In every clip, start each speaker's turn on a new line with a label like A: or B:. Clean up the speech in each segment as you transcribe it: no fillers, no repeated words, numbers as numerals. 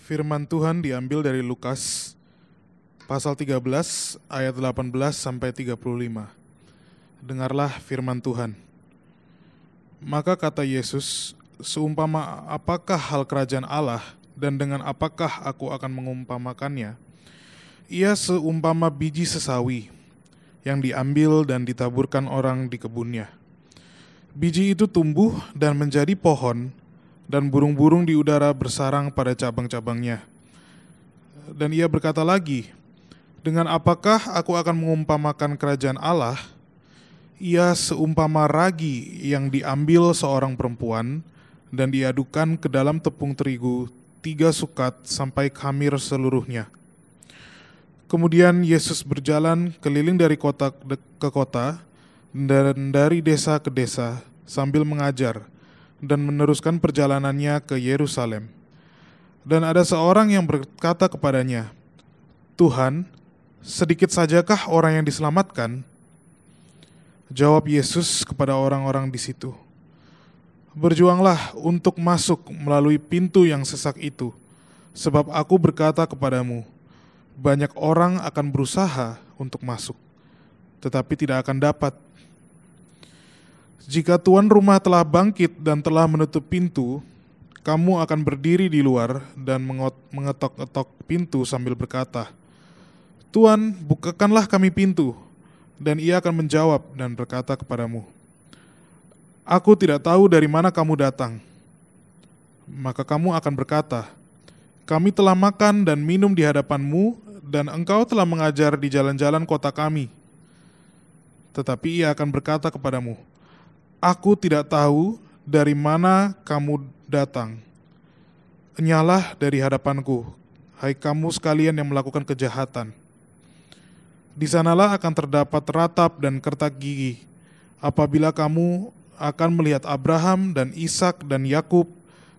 A: Firman Tuhan diambil dari Lukas pasal 13 ayat 18 sampai 35. Dengarlah firman Tuhan. Maka kata Yesus, seumpama apakah hal kerajaan Allah dan dengan apakah aku akan mengumpamakannya? Ia seumpama biji sesawi yang diambil dan ditaburkan orang di kebunnya. Biji itu tumbuh dan menjadi pohon, dan burung-burung di udara bersarang pada cabang-cabangnya. Dan ia berkata lagi, dengan apakah aku akan mengumpamakan kerajaan Allah? Ia seumpama ragi yang diambil seorang perempuan dan diadukan ke dalam tepung terigu 3 sukat sampai khamir seluruhnya. Kemudian Yesus berjalan keliling dari kota ke kota dan dari desa ke desa sambil mengajar dan meneruskan perjalanannya ke Yerusalem. Dan ada seorang yang berkata kepadanya, Tuhan, sedikit sajakah orang yang diselamatkan? Jawab Yesus kepada orang-orang di situ, berjuanglah untuk masuk melalui pintu yang sesak itu, sebab aku berkata kepadamu, banyak orang akan berusaha untuk masuk, tetapi tidak akan dapat. Jika tuan rumah telah bangkit dan telah menutup pintu, kamu akan berdiri di luar dan mengetok-ketok pintu sambil berkata, Tuan, bukakanlah kami pintu. Dan ia akan menjawab dan berkata kepadamu, aku tidak tahu dari mana kamu datang. Maka kamu akan berkata, kami telah makan dan minum di hadapanmu, dan engkau telah mengajar di jalan-jalan kota kami. Tetapi ia akan berkata kepadamu, aku tidak tahu dari mana kamu datang. Enyalah dari hadapanku, hai kamu sekalian yang melakukan kejahatan. Di sanalah akan terdapat ratap dan kertak gigi, apabila kamu akan melihat Abraham dan Ishak dan Yakub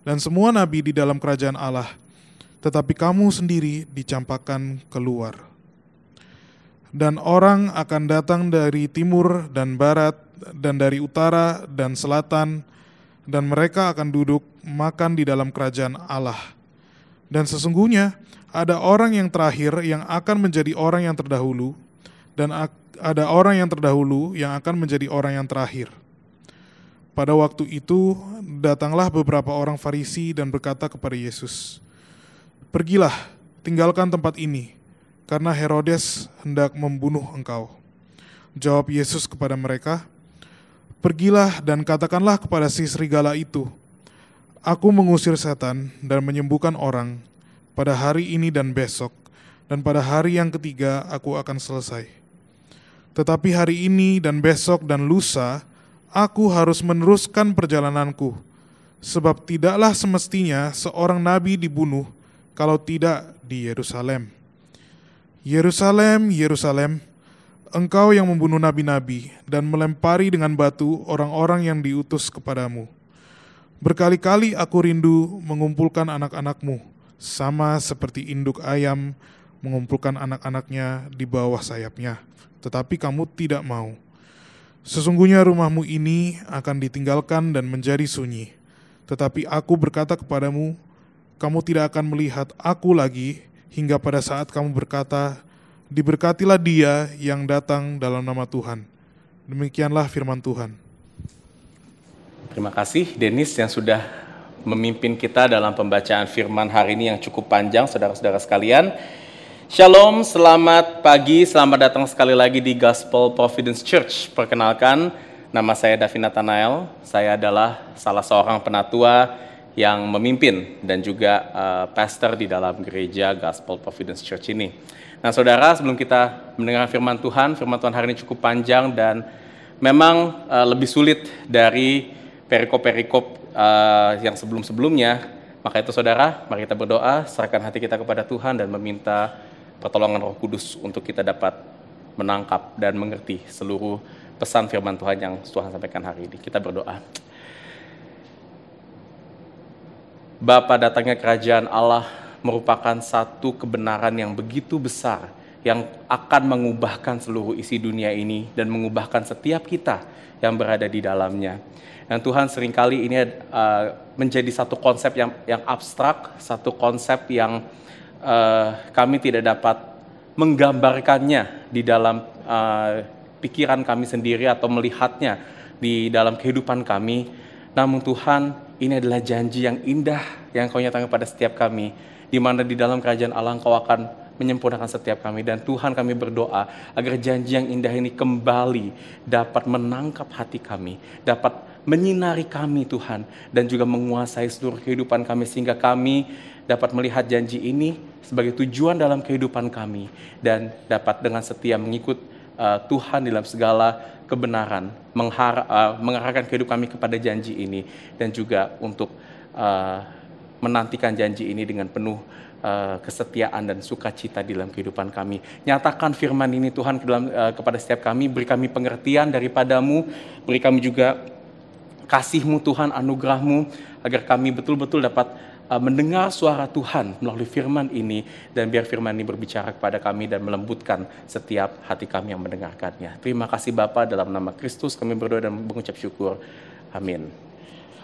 A: dan semua nabi di dalam kerajaan Allah, tetapi kamu sendiri dicampakkan keluar. Dan orang akan datang dari timur dan barat dan dari utara dan selatan, dan mereka akan duduk makan di dalam kerajaan Allah. Dan sesungguhnya ada orang yang terakhir yang akan menjadi orang yang terdahulu, dan ada orang yang terdahulu yang akan menjadi orang yang terakhir. Pada waktu itu datanglah beberapa orang Farisi dan berkata kepada Yesus, pergilah, tinggalkan tempat ini, karena Herodes hendak membunuh engkau. Jawab Yesus kepada mereka, pergilah dan katakanlah kepada si serigala itu, aku mengusir setan dan menyembuhkan orang pada hari ini dan besok, dan pada hari yang ketiga aku akan selesai. Tetapi hari ini dan besok dan lusa, aku harus meneruskan perjalananku, sebab tidaklah semestinya seorang nabi dibunuh kalau tidak di Yerusalem. Yerusalem, Yerusalem, engkau yang membunuh nabi-nabi dan melempari dengan batu orang-orang yang diutus kepadamu. Berkali-kali aku rindu mengumpulkan anak-anakmu, sama seperti induk ayam mengumpulkan anak-anaknya di bawah sayapnya, tetapi kamu tidak mau. Sesungguhnya rumahmu ini akan ditinggalkan dan menjadi sunyi. Tetapi aku berkata kepadamu, kamu tidak akan melihat aku lagi hingga pada saat kamu berkata, diberkatilah dia yang datang dalam nama Tuhan. Demikianlah firman Tuhan.
B: Terima kasih Dennis yang sudah memimpin kita dalam pembacaan firman hari ini yang cukup panjang, saudara-saudara sekalian. Shalom, selamat pagi, selamat datang sekali lagi di Gospel Providence Church. Perkenalkan, nama saya Davi Nathanael. Saya adalah salah seorang penatua yang memimpin dan juga pastor di dalam gereja Gospel Providence Church ini. Nah saudara, sebelum kita mendengar firman Tuhan hari ini cukup panjang dan memang lebih sulit dari perikop-perikop yang sebelum-sebelumnya. Maka itu saudara, mari kita berdoa, serahkan hati kita kepada Tuhan dan meminta pertolongan Roh Kudus untuk kita dapat menangkap dan mengerti seluruh pesan firman Tuhan yang Tuhan sampaikan hari ini. Kita berdoa. Bapa, datangnya kerajaan Allah merupakan satu kebenaran yang begitu besar yang akan mengubahkan seluruh isi dunia ini dan mengubahkan setiap kita yang berada di dalamnya. Dan Tuhan, seringkali ini menjadi satu konsep yang abstrak, satu konsep yang kami tidak dapat menggambarkannya di dalam pikiran kami sendiri atau melihatnya di dalam kehidupan kami. Namun Tuhan, ini adalah janji yang indah yang Kau nyatakan pada setiap kami, di mana di dalam kerajaan Allah Engkau akan menyempurnakan setiap kami. Dan Tuhan, kami berdoa agar janji yang indah ini kembali dapat menangkap hati kami, dapat menyinari kami Tuhan, dan juga menguasai seluruh kehidupan kami, sehingga kami dapat melihat janji ini sebagai tujuan dalam kehidupan kami, dan dapat dengan setia mengikut Tuhan dalam segala kebenaran, mengarahkan kehidupan kami kepada janji ini, dan juga untuk menantikan janji ini dengan penuh kesetiaan dan sukacita di dalam kehidupan kami. Nyatakan firman ini Tuhan kepada setiap kami, beri kami pengertian daripada-Mu, beri kami juga kasih-Mu Tuhan, anugerah-Mu, agar kami betul-betul dapat mendengar suara Tuhan melalui firman ini, dan biar firman ini berbicara kepada kami dan melembutkan setiap hati kami yang mendengarkannya. Terima kasih Bapa, dalam nama Kristus kami berdoa dan mengucap syukur. Amin.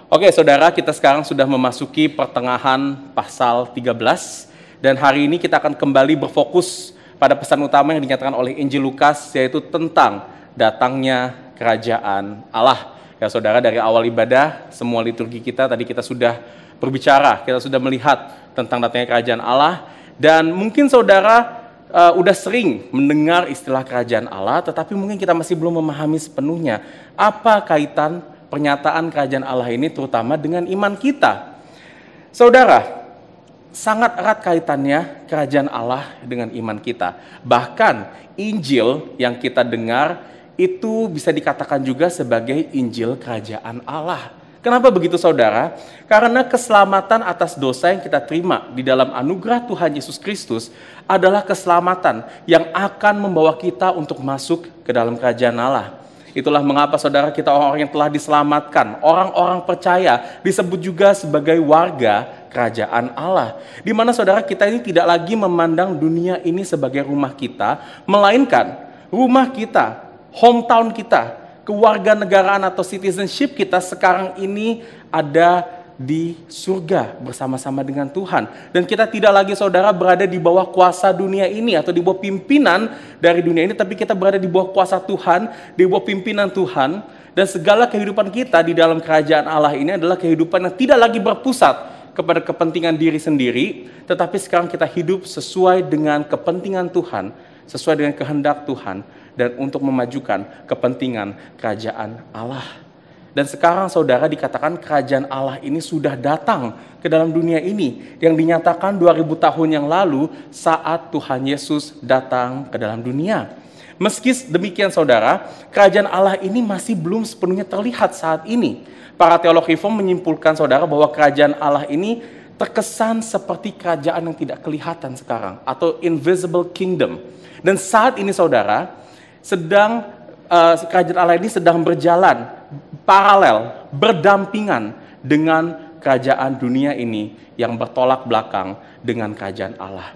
B: Oke saudara, kita sekarang sudah memasuki pertengahan pasal 13, dan hari ini kita akan kembali berfokus pada pesan utama yang dinyatakan oleh Injil Lukas, yaitu tentang datangnya kerajaan Allah. Ya saudara, dari awal ibadah, semua liturgi kita tadi kita sudah berbicara, kita sudah melihat tentang datangnya kerajaan Allah, dan mungkin saudara udah sering mendengar istilah kerajaan Allah, tetapi mungkin kita masih belum memahami sepenuhnya apa kaitan pernyataan kerajaan Allah ini terutama dengan iman kita. Saudara, sangat erat kaitannya kerajaan Allah dengan iman kita. Bahkan Injil yang kita dengar itu bisa dikatakan juga sebagai Injil kerajaan Allah. Kenapa begitu saudara? Karena keselamatan atas dosa yang kita terima di dalam anugerah Tuhan Yesus Kristus adalah keselamatan yang akan membawa kita untuk masuk ke dalam kerajaan Allah. Itulah mengapa saudara, kita orang-orang yang telah diselamatkan, orang-orang percaya, disebut juga sebagai warga kerajaan Allah. Di mana saudara, kita ini tidak lagi memandang dunia ini sebagai rumah kita, melainkan rumah kita, hometown kita, kewarganegaraan atau citizenship kita sekarang ini ada di surga bersama-sama dengan Tuhan. Dan kita tidak lagi saudara berada di bawah kuasa dunia ini atau di bawah pimpinan dari dunia ini, tapi kita berada di bawah kuasa Tuhan, di bawah pimpinan Tuhan. Dan segala kehidupan kita di dalam kerajaan Allah ini adalah kehidupan yang tidak lagi berpusat kepada kepentingan diri sendiri, tetapi sekarang kita hidup sesuai dengan kepentingan Tuhan, sesuai dengan kehendak Tuhan, dan untuk memajukan kepentingan kerajaan Allah. Dan sekarang saudara, dikatakan kerajaan Allah ini sudah datang ke dalam dunia ini, yang dinyatakan 2000 tahun yang lalu saat Tuhan Yesus datang ke dalam dunia. Meski demikian saudara, kerajaan Allah ini masih belum sepenuhnya terlihat saat ini. Para teolog Reform menyimpulkan saudara bahwa kerajaan Allah ini terkesan seperti kerajaan yang tidak kelihatan sekarang, atau invisible kingdom. Dan saat ini saudara, kerajaan Allah ini sedang berjalan paralel, berdampingan dengan kerajaan dunia ini yang bertolak belakang dengan kerajaan Allah.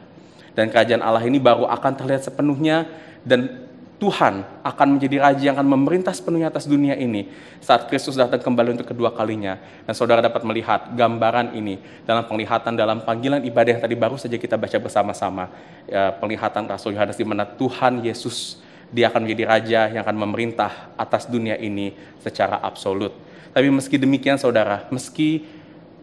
B: Dan kerajaan Allah ini baru akan terlihat sepenuhnya, dan Tuhan akan menjadi raja yang akan memerintah sepenuhnya atas dunia ini saat Kristus datang kembali untuk kedua kalinya. Dan saudara dapat melihat gambaran ini dalam penglihatan dalam panggilan ibadah yang tadi baru saja kita baca bersama-sama. Penglihatan Rasul Yohanes di mana Tuhan Yesus, Dia akan menjadi raja yang akan memerintah atas dunia ini secara absolut. Tapi meski demikian saudara, meski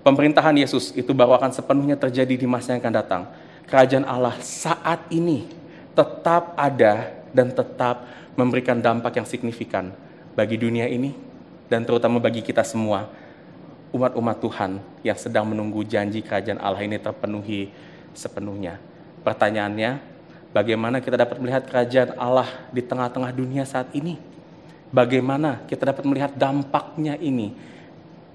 B: pemerintahan Yesus itu baru akan sepenuhnya terjadi di masa yang akan datang, kerajaan Allah saat ini tetap ada dan tetap memberikan dampak yang signifikan bagi dunia ini, dan terutama bagi kita semua, umat-umat Tuhan yang sedang menunggu janji kerajaan Allah ini terpenuhi sepenuhnya. Pertanyaannya, bagaimana kita dapat melihat kerajaan Allah di tengah-tengah dunia saat ini? Bagaimana kita dapat melihat dampaknya ini,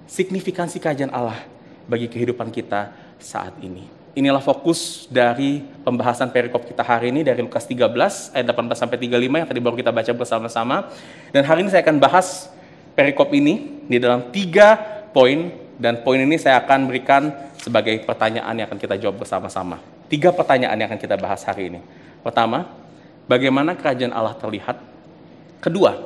B: signifikansi kerajaan Allah bagi kehidupan kita saat ini? Inilah fokus dari pembahasan perikop kita hari ini dari Lukas 13 ayat 18-35 yang tadi baru kita baca bersama-sama. Dan hari ini saya akan bahas perikop ini di dalam 3 poin, dan poin ini saya akan berikan sebagai pertanyaan yang akan kita jawab bersama-sama. 3 pertanyaan yang akan kita bahas hari ini. Pertama, bagaimana kerajaan Allah terlihat. Kedua,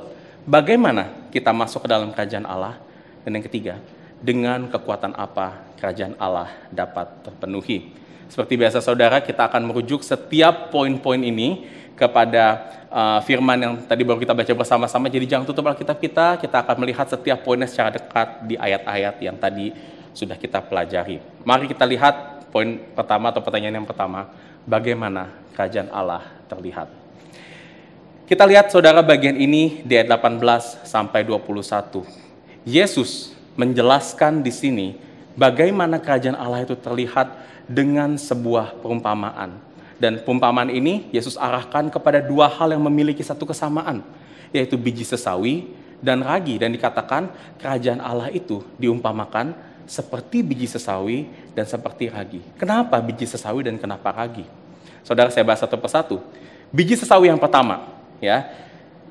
B: bagaimana kita masuk ke dalam kerajaan Allah. Dan yang ketiga, dengan kekuatan apa kerajaan Allah dapat terpenuhi. Seperti biasa saudara, kita akan merujuk setiap poin-poin ini kepada firman yang tadi baru kita baca bersama-sama. Jadi jangan tutup Alkitab kita akan melihat setiap poinnya secara dekat di ayat-ayat yang tadi sudah kita pelajari. Mari kita lihat poin pertama atau pertanyaan yang pertama, bagaimana kerajaan Allah terlihat. Kita lihat saudara bagian ini di ayat 18 sampai 21. Yesus menjelaskan di sini bagaimana kerajaan Allah itu terlihat dengan sebuah perumpamaan. Dan perumpamaan ini Yesus arahkan kepada dua hal yang memiliki satu kesamaan, yaitu biji sesawi dan ragi. Dan dikatakan kerajaan Allah itu diumpamakan seperti biji sesawi dan seperti ragi. Kenapa biji sesawi dan kenapa ragi? Saudara, saya bahas satu persatu. Biji sesawi yang pertama, ya.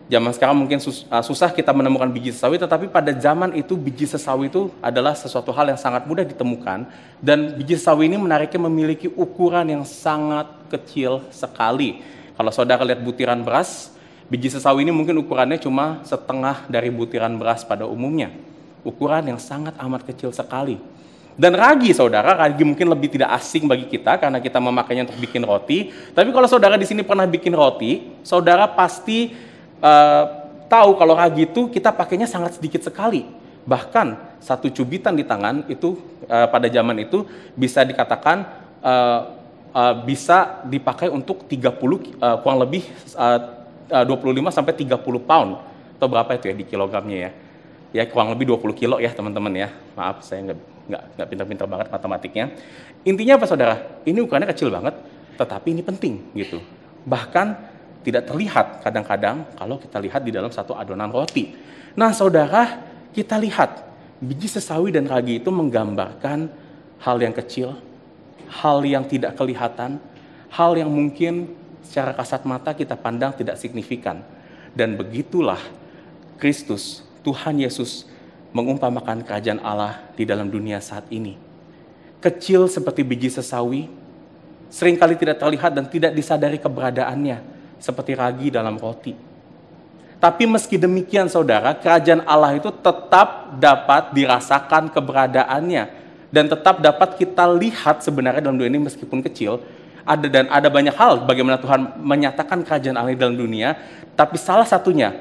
B: Zaman sekarang mungkin susah kita menemukan biji sesawi, tetapi pada zaman itu biji sesawi itu adalah sesuatu hal yang sangat mudah ditemukan, dan biji sesawi ini menariknya memiliki ukuran yang sangat kecil sekali. Kalau saudara lihat butiran beras, biji sesawi ini mungkin ukurannya cuma setengah dari butiran beras pada umumnya. Ukuran yang sangat amat kecil sekali. Dan ragi, saudara, ragi mungkin lebih tidak asing bagi kita karena kita memakainya untuk bikin roti. Tapi kalau saudara di sini pernah bikin roti, saudara pasti tahu kalau ragi itu kita pakainya sangat sedikit sekali. Bahkan satu cubitan di tangan itu pada zaman itu bisa dikatakan bisa dipakai untuk 30 kurang lebih 25 sampai 30 pound. Atau berapa itu ya di kilogramnya ya? Ya kurang lebih 20 kilo ya teman-teman ya. Maaf saya nggak pintar-pintar banget matematiknya. Intinya apa saudara? Ini ukurannya kecil banget, tetapi ini penting gitu. Bahkan tidak terlihat kadang-kadang kalau kita lihat di dalam satu adonan roti. Nah saudara, kita lihat biji sesawi dan ragi itu menggambarkan hal yang kecil, hal yang tidak kelihatan, hal yang mungkin secara kasat mata kita pandang tidak signifikan. Dan begitulah Kristus, Tuhan Yesus mengumpamakan kerajaan Allah di dalam dunia saat ini. Kecil seperti biji sesawi, seringkali tidak terlihat dan tidak disadari keberadaannya, seperti ragi dalam roti. Tapi meski demikian saudara, kerajaan Allah itu tetap dapat dirasakan keberadaannya dan tetap dapat kita lihat sebenarnya dalam dunia ini meskipun kecil. Ada banyak hal bagaimana Tuhan menyatakan kerajaan Allah dalam dunia, tapi salah satunya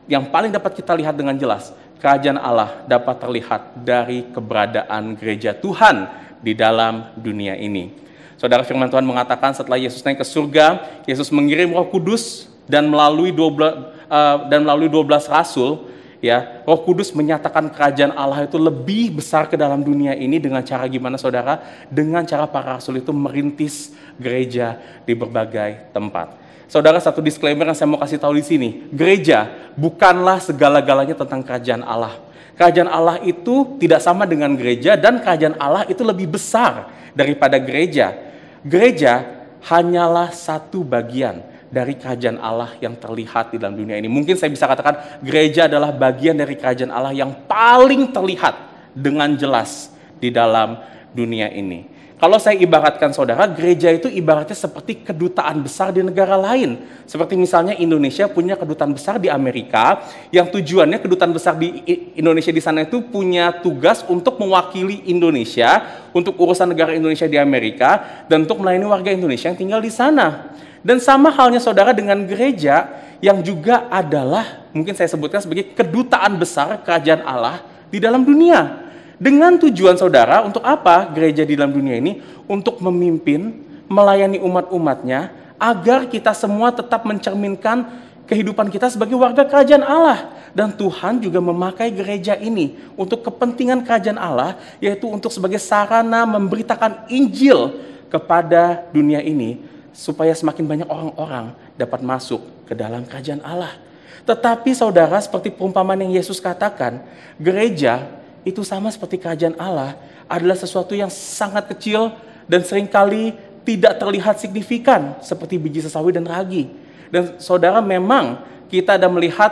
B: yang paling dapat kita lihat dengan jelas, kerajaan Allah dapat terlihat dari keberadaan gereja Tuhan di dalam dunia ini. Saudara, firman Tuhan mengatakan setelah Yesus naik ke surga, Yesus mengirim Roh Kudus dan melalui 12 rasul, ya, Roh Kudus menyatakan kerajaan Allah itu lebih besar ke dalam dunia ini dengan cara gimana saudara? Dengan cara para rasul itu merintis gereja di berbagai tempat. Saudara, satu disclaimer yang saya mau kasih tahu di sini, gereja bukanlah segala-galanya tentang kerajaan Allah. Kerajaan Allah itu tidak sama dengan gereja dan kerajaan Allah itu lebih besar daripada gereja. Gereja hanyalah satu bagian dari kerajaan Allah yang terlihat di dalam dunia ini. Mungkin saya bisa katakan gereja adalah bagian dari kerajaan Allah yang paling terlihat dengan jelas di dalam dunia ini. Kalau saya ibaratkan saudara, gereja itu ibaratnya seperti kedutaan besar di negara lain. Seperti misalnya Indonesia punya kedutaan besar di Amerika, yang tujuannya kedutaan besar di Indonesia di sana itu punya tugas untuk mewakili Indonesia, untuk urusan negara Indonesia di Amerika, dan untuk melayani warga Indonesia yang tinggal di sana. Dan sama halnya saudara dengan gereja, yang juga adalah, mungkin saya sebutkan sebagai kedutaan besar kerajaan Allah di dalam dunia. Dengan tujuan saudara, untuk apa gereja di dalam dunia ini? Untuk memimpin, melayani umat-umatnya, agar kita semua tetap mencerminkan kehidupan kita sebagai warga kerajaan Allah. Dan Tuhan juga memakai gereja ini untuk kepentingan kerajaan Allah, yaitu untuk sebagai sarana memberitakan Injil kepada dunia ini, supaya semakin banyak orang-orang dapat masuk ke dalam kerajaan Allah. Tetapi saudara, seperti perumpamaan yang Yesus katakan, gereja itu sama seperti kerajaan Allah, adalah sesuatu yang sangat kecil dan seringkali tidak terlihat signifikan seperti biji sesawi dan ragi. Dan saudara, memang kita ada melihat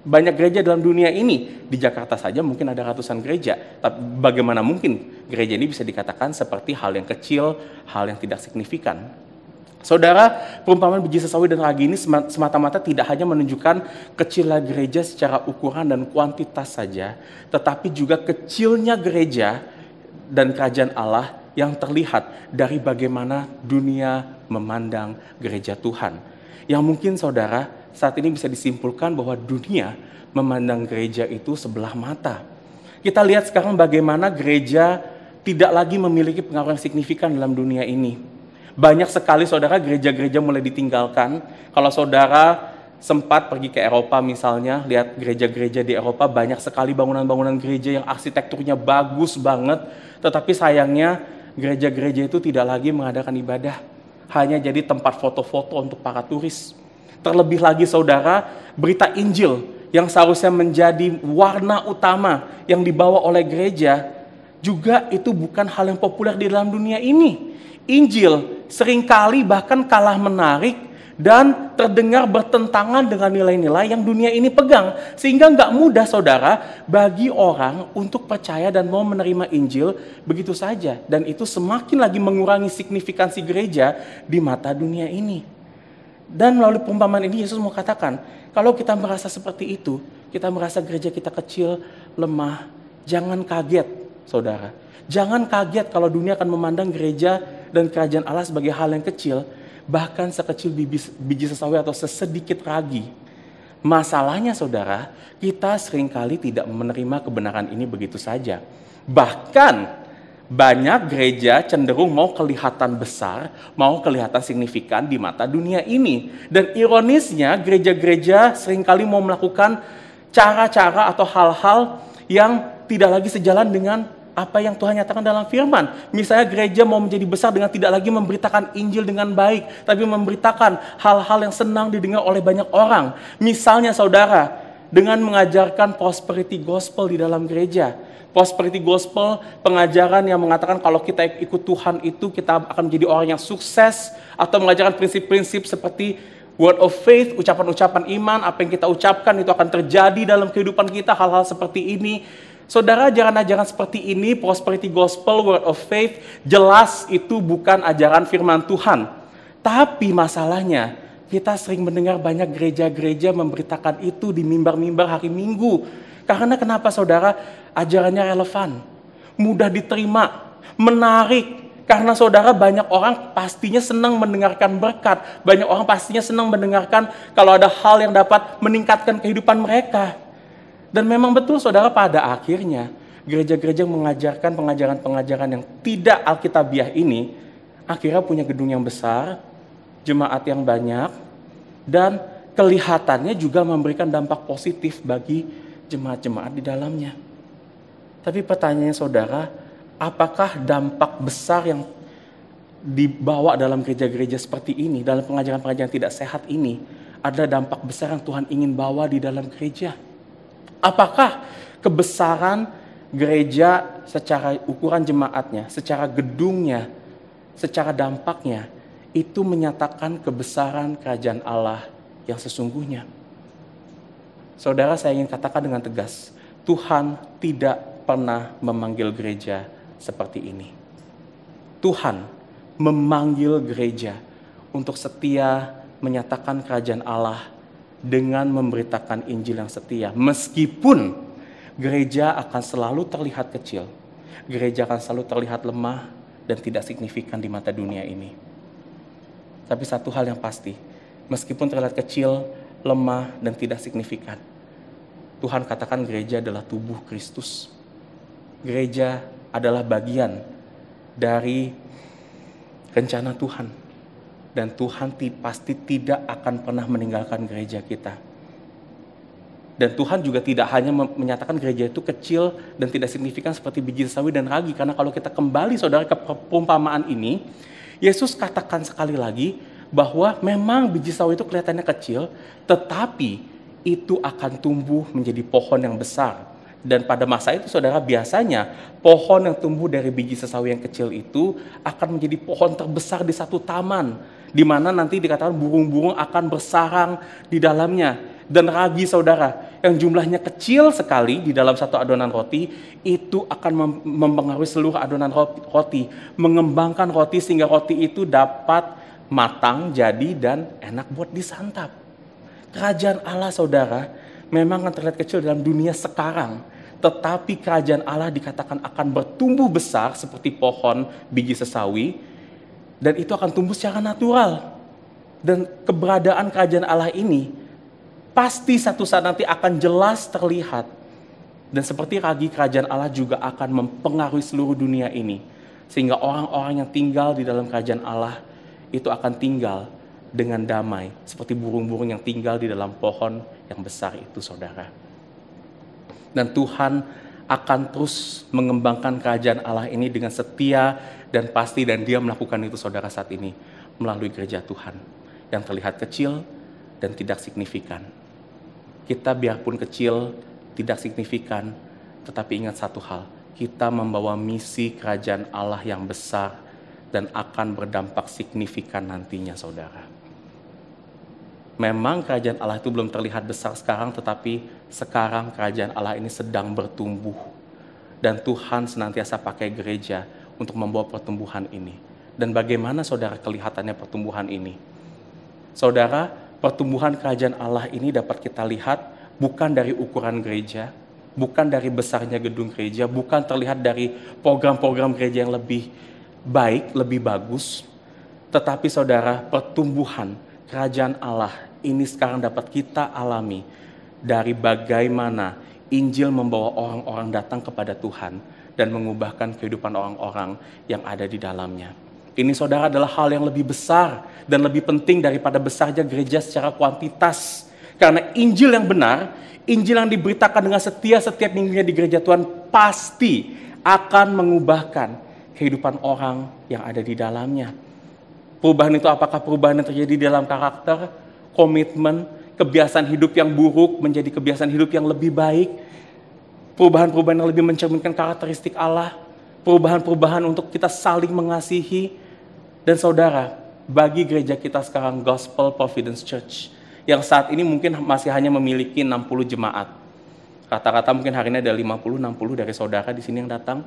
B: banyak gereja dalam dunia ini. Di Jakarta saja mungkin ada ratusan gereja. Tapi bagaimana mungkin gereja ini bisa dikatakan seperti hal yang kecil, hal yang tidak signifikan? Saudara, perumpamaan biji sesawi dan ragi ini semata-mata tidak hanya menunjukkan kecilnya gereja secara ukuran dan kuantitas saja, tetapi juga kecilnya gereja dan kerajaan Allah yang terlihat dari bagaimana dunia memandang gereja Tuhan. Yang mungkin saudara, saat ini bisa disimpulkan bahwa dunia memandang gereja itu sebelah mata. Kita lihat sekarang bagaimana gereja tidak lagi memiliki pengaruh yang signifikan dalam dunia ini. Banyak sekali saudara gereja-gereja mulai ditinggalkan. Kalau saudara sempat pergi ke Eropa misalnya, lihat gereja-gereja di Eropa, banyak sekali bangunan-bangunan gereja yang arsitekturnya bagus banget. Tetapi sayangnya gereja-gereja itu tidak lagi mengadakan ibadah. Hanya jadi tempat foto-foto untuk para turis. Terlebih lagi saudara, berita Injil yang seharusnya menjadi warna utama yang dibawa oleh gereja, juga itu bukan hal yang populer di dalam dunia ini. Injil seringkali bahkan kalah menarik dan terdengar bertentangan dengan nilai-nilai yang dunia ini pegang. Sehingga nggak mudah saudara bagi orang untuk percaya dan mau menerima Injil begitu saja. Dan itu semakin lagi mengurangi signifikansi gereja di mata dunia ini. Dan melalui perumpamaan ini Yesus mau katakan, kalau kita merasa seperti itu, kita merasa gereja kita kecil, lemah, jangan kaget saudara. Jangan kaget kalau dunia akan memandang gereja dan kerajaan Allah sebagai hal yang kecil, bahkan sekecil biji sesawi atau sesedikit ragi. Masalahnya saudara, kita seringkali tidak menerima kebenaran ini begitu saja. Bahkan banyak gereja cenderung mau kelihatan besar, mau kelihatan signifikan di mata dunia ini. Dan ironisnya gereja-gereja seringkali mau melakukan cara-cara atau hal-hal yang tidak lagi sejalan dengan apa yang Tuhan nyatakan dalam firman. Misalnya gereja mau menjadi besar dengan tidak lagi memberitakan Injil dengan baik, tapi memberitakan hal-hal yang senang didengar oleh banyak orang. Misalnya saudara, dengan mengajarkan prosperity gospel di dalam gereja. Prosperity gospel, pengajaran yang mengatakan kalau kita ikut Tuhan itu kita akan menjadi orang yang sukses, atau mengajarkan prinsip-prinsip seperti word of faith, ucapan-ucapan iman, apa yang kita ucapkan itu akan terjadi dalam kehidupan kita, hal-hal seperti ini. Saudara, ajaran-ajaran seperti ini, prosperity gospel, word of faith, jelas itu bukan ajaran firman Tuhan. Tapi masalahnya, kita sering mendengar banyak gereja-gereja memberitakan itu di mimbar-mimbar hari Minggu. Karena kenapa saudara? Ajarannya relevan, mudah diterima, menarik. Karena saudara, banyak orang pastinya senang mendengarkan berkat. Banyak orang pastinya senang mendengarkan kalau ada hal yang dapat meningkatkan kehidupan mereka. Dan memang betul saudara, pada akhirnya gereja-gereja yang mengajarkan pengajaran-pengajaran yang tidak alkitabiah ini akhirnya punya gedung yang besar, jemaat yang banyak, dan kelihatannya juga memberikan dampak positif bagi jemaat-jemaat di dalamnya. Tapi pertanyaannya saudara, apakah dampak besar yang dibawa dalam gereja-gereja seperti ini, dalam pengajaran-pengajaran tidak sehat ini, adalah dampak besar yang Tuhan ingin bawa di dalam gereja? Apakah kebesaran gereja secara ukuran jemaatnya, secara gedungnya, secara dampaknya, itu menyatakan kebesaran kerajaan Allah yang sesungguhnya? Saudara, saya ingin katakan dengan tegas, Tuhan tidak pernah memanggil gereja seperti ini. Tuhan memanggil gereja untuk setia menyatakan kerajaan Allah dengan memberitakan Injil yang setia. Meskipun gereja akan selalu terlihat kecil, gereja akan selalu terlihat lemah dan tidak signifikan di mata dunia ini. Tapi satu hal yang pasti, meskipun terlihat kecil, lemah dan tidak signifikan, Tuhan katakan gereja adalah tubuh Kristus. Gereja adalah bagian dari rencana Tuhan. Dan Tuhan pasti tidak akan pernah meninggalkan gereja kita. Dan Tuhan juga tidak hanya menyatakan gereja itu kecil dan tidak signifikan seperti biji sesawi dan ragi. Karena kalau kita kembali saudara ke perumpamaan ini, Yesus katakan sekali lagi bahwa memang biji sesawi itu kelihatannya kecil, tetapi itu akan tumbuh menjadi pohon yang besar. Dan pada masa itu saudara, biasanya pohon yang tumbuh dari biji sesawi yang kecil itu akan menjadi pohon terbesar di satu taman, di mana nanti dikatakan burung-burung akan bersarang di dalamnya. Dan ragi saudara, yang jumlahnya kecil sekali di dalam satu adonan roti, itu akan mempengaruhi seluruh adonan roti, mengembangkan roti sehingga roti itu dapat matang, jadi, dan enak buat disantap. Kerajaan Allah, saudara, memang akan terlihat kecil dalam dunia sekarang, tetapi kerajaan Allah dikatakan akan bertumbuh besar seperti pohon biji sesawi, dan itu akan tumbuh secara natural. Dan keberadaan kerajaan Allah ini pasti satu saat nanti akan jelas terlihat. Dan seperti ragi, kerajaan Allah juga akan mempengaruhi seluruh dunia ini. Sehingga orang-orang yang tinggal di dalam kerajaan Allah itu akan tinggal dengan damai. Seperti burung-burung yang tinggal di dalam pohon yang besar itu, saudara. Dan Tuhan akan terus mengembangkan kerajaan Allah ini dengan setia dan pasti. Dan Dia melakukan itu, saudara, saat ini melalui gereja Tuhan yang terlihat kecil dan tidak signifikan. Kita biarpun kecil, tidak signifikan, tetapi ingat satu hal, kita membawa misi kerajaan Allah yang besar dan akan berdampak signifikan nantinya, saudara. Memang kerajaan Allah itu belum terlihat besar sekarang, tetapi sekarang kerajaan Allah ini sedang bertumbuh. Dan Tuhan senantiasa pakai gereja untuk membawa pertumbuhan ini. Dan bagaimana, saudara, kelihatannya pertumbuhan ini? Saudara, pertumbuhan kerajaan Allah ini dapat kita lihat bukan dari ukuran gereja, bukan dari besarnya gedung gereja, bukan terlihat dari program-program gereja yang lebih baik, lebih bagus. Tetapi saudara, pertumbuhan kerajaan Allah ini sekarang dapat kita alami dari bagaimana Injil membawa orang-orang datang kepada Tuhan dan mengubahkan kehidupan orang-orang yang ada di dalamnya. Ini, saudara, adalah hal yang lebih besar dan lebih penting daripada besarnya gereja secara kuantitas. Karena Injil yang benar, Injil yang diberitakan dengan setia setiap minggunya di gereja Tuhan pasti akan mengubahkan kehidupan orang yang ada di dalamnya. Perubahan itu apakah perubahan yang terjadi dalam karakter, komitmen, kebiasaan hidup yang buruk menjadi kebiasaan hidup yang lebih baik, perubahan-perubahan yang lebih mencerminkan karakteristik Allah, perubahan-perubahan untuk kita saling mengasihi. Dan saudara, bagi gereja kita sekarang Gospel Providence Church, yang saat ini mungkin masih hanya memiliki 60 jemaat. Kata-kata mungkin hari ini ada 50-60 dari saudara di sini yang datang.